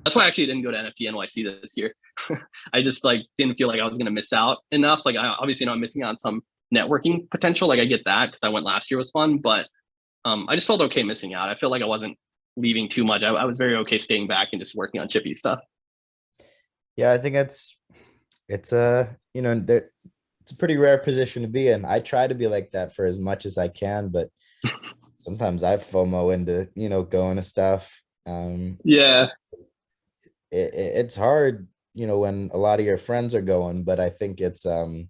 That's why I actually didn't go to NFT NYC this year. I just like didn't feel like I was gonna miss out enough. Like I obviously know I'm missing out on some networking potential. Like I get that because I went last year was fun, but I just felt okay missing out. I feel like I wasn't leaving too much. I was very okay staying back and just working on chippy stuff. Yeah, I think it's a, there, it's a pretty rare position to be in. I try to be like that for as much as I can, but sometimes I FOMO into, going to stuff. Yeah, It's hard, when a lot of your friends are going, but I think it's a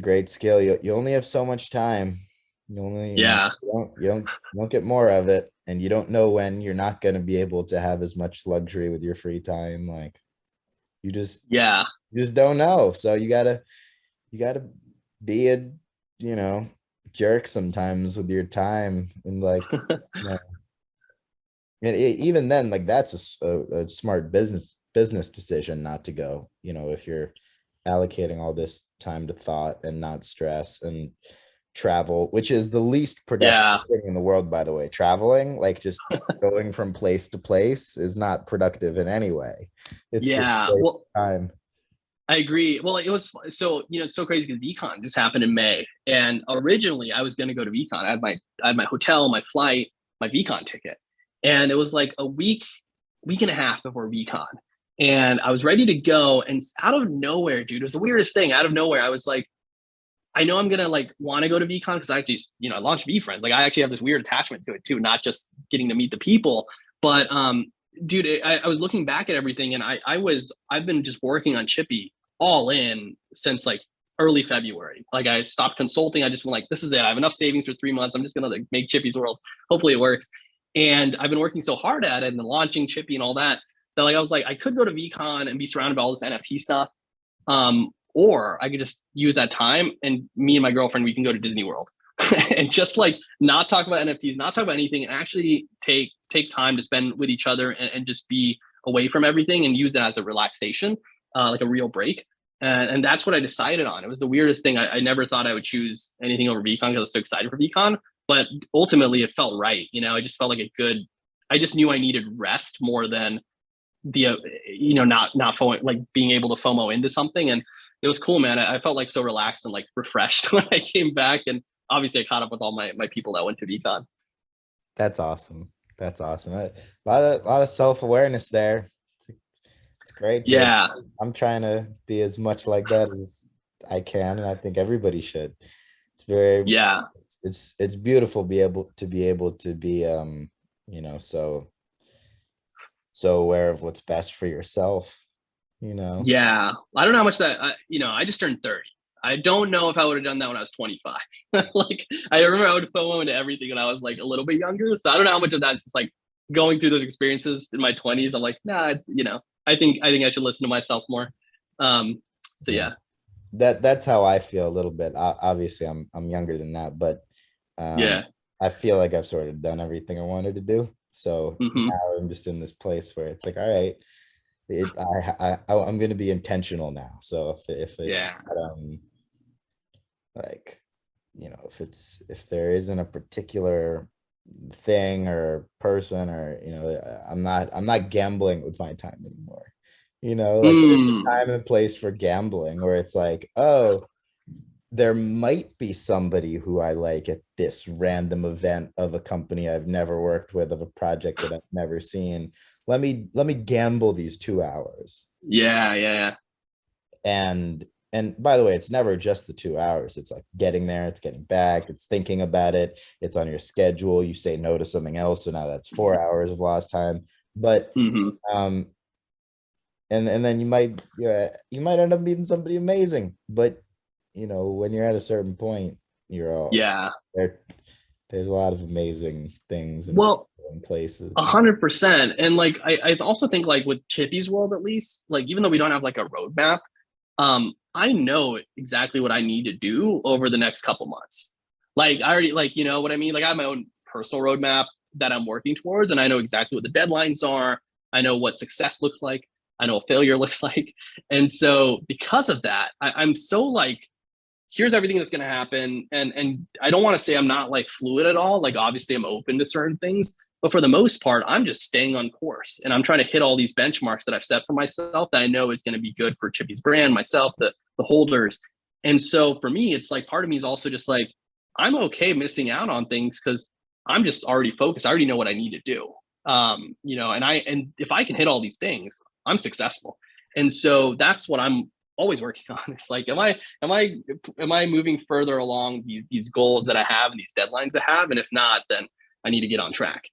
great skill. You only have so much time. You only, yeah, you don't get more of it, and you don't know when you're not going to be able to have as much luxury with your free time. Like you just yeah. you just don't know. So you gotta be a, you know, jerk sometimes with your time and like, you know, and even then, like that's a smart business decision not to go. If you're allocating all this time to thought and not stress and travel, which is the least productive Yeah, thing in the world, by the way. Traveling, like just going from place to place, is not productive in any way. It's just yeah. waste Well, of time. I agree. Well, it was so it's so crazy because VCon just happened in May, and originally I was going to go to VCon. I had my hotel, my flight, my VCon ticket, and it was like a week and a half before VCon, and I was ready to go, and out of nowhere, dude, it was the weirdest thing. Out of nowhere, I was like, I know I'm gonna like want to go to VCon because I actually, I launched VFriends. Like I actually have this weird attachment to it too, not just getting to meet the people, but dude, I was looking back at everything, and I've been just working on Chippy all in since like early February. Like I stopped consulting. I just went like, this is it. I have enough savings for 3 months. I'm just gonna like make Chippy's world. Hopefully it works. And I've been working so hard at it and launching Chippy and all that that like I was like I could go to VCon and be surrounded by all this NFT stuff. Or I could just use that time and me and my girlfriend, we can go to Disney World and just like not talk about NFTs, not talk about anything, and actually take time to spend with each other and just be away from everything and use that as a relaxation, like a real break. And that's what I decided on. It was the weirdest thing. I never thought I would choose anything over VCon because I was so excited for VCon, but ultimately it felt right. I just felt like a good. I just knew I needed rest more than the not FOMO, like being able to FOMO into something. And it was cool, man. I felt like so relaxed and like refreshed when I came back. And obviously I caught up with all my people that went to VCon. That's awesome. That's awesome. A lot of self-awareness there. It's great, dude. Yeah, I'm trying to be as much like that as I can, and I think everybody should. It's very, yeah, it's beautiful be able to be so aware of what's best for yourself, you know. yeah. I don't know how much I just turned 30. I don't know if I would have done that when I was 25. Like I remember I would FOMO into everything when I was like a little bit younger. So I don't know how much of that's just like going through those experiences in my 20s. I'm like, nah, I think I should listen to myself more. So Yeah. yeah. That's how I feel a little bit. Obviously, I'm younger than that, but um, Yeah. I feel like I've sort of done everything I wanted to do. So Hmm. now I'm just in this place where it's like, all right, I'm going to be intentional now. So if it's Yeah. like, if there isn't a particular thing or person, or I'm not gambling with my time anymore. Like there's a Mm. time and place for gambling where it's like, oh, there might be somebody who I like at this random event of a company I've never worked with, of a project that I've never seen. Let me gamble these 2 hours. Yeah, yeah, And by the way, it's never just the 2 hours. It's like getting there, it's getting back, it's thinking about it, it's on your schedule. You say no to something else, so now that's 4 hours of lost time. But yeah. Hmm. um, and then you might end up meeting somebody amazing. But when you're at a certain point, you're all Yeah. there. There's a lot of amazing things and Well, people and places. 100%. And like I also think like with Chippy's world, at least, like even though we don't have like a roadmap, I know exactly what I need to do over the next couple months. Like I already like, you know what I mean? Like I have my own personal roadmap that I'm working towards, and I know exactly what the deadlines are. I know what success looks like. I know what failure looks like. And so because of that, I'm so like, here's everything that's going to happen. And I don't want to say I'm not like fluid at all. Like obviously I'm open to certain things, But for the most part, I'm just staying on course and I'm trying to hit all these benchmarks that I've set for myself that I know is going to be good for Chippy's brand, myself, the holders. And so for me, it's like part of me is also just like, I'm okay missing out on things because I'm just already focused. I already know what I need to do. And if I can hit all these things, I'm successful. And so that's what I'm always working on. It's like, am I moving further along these goals that I have and these deadlines I have? And if not, then I need to get on track.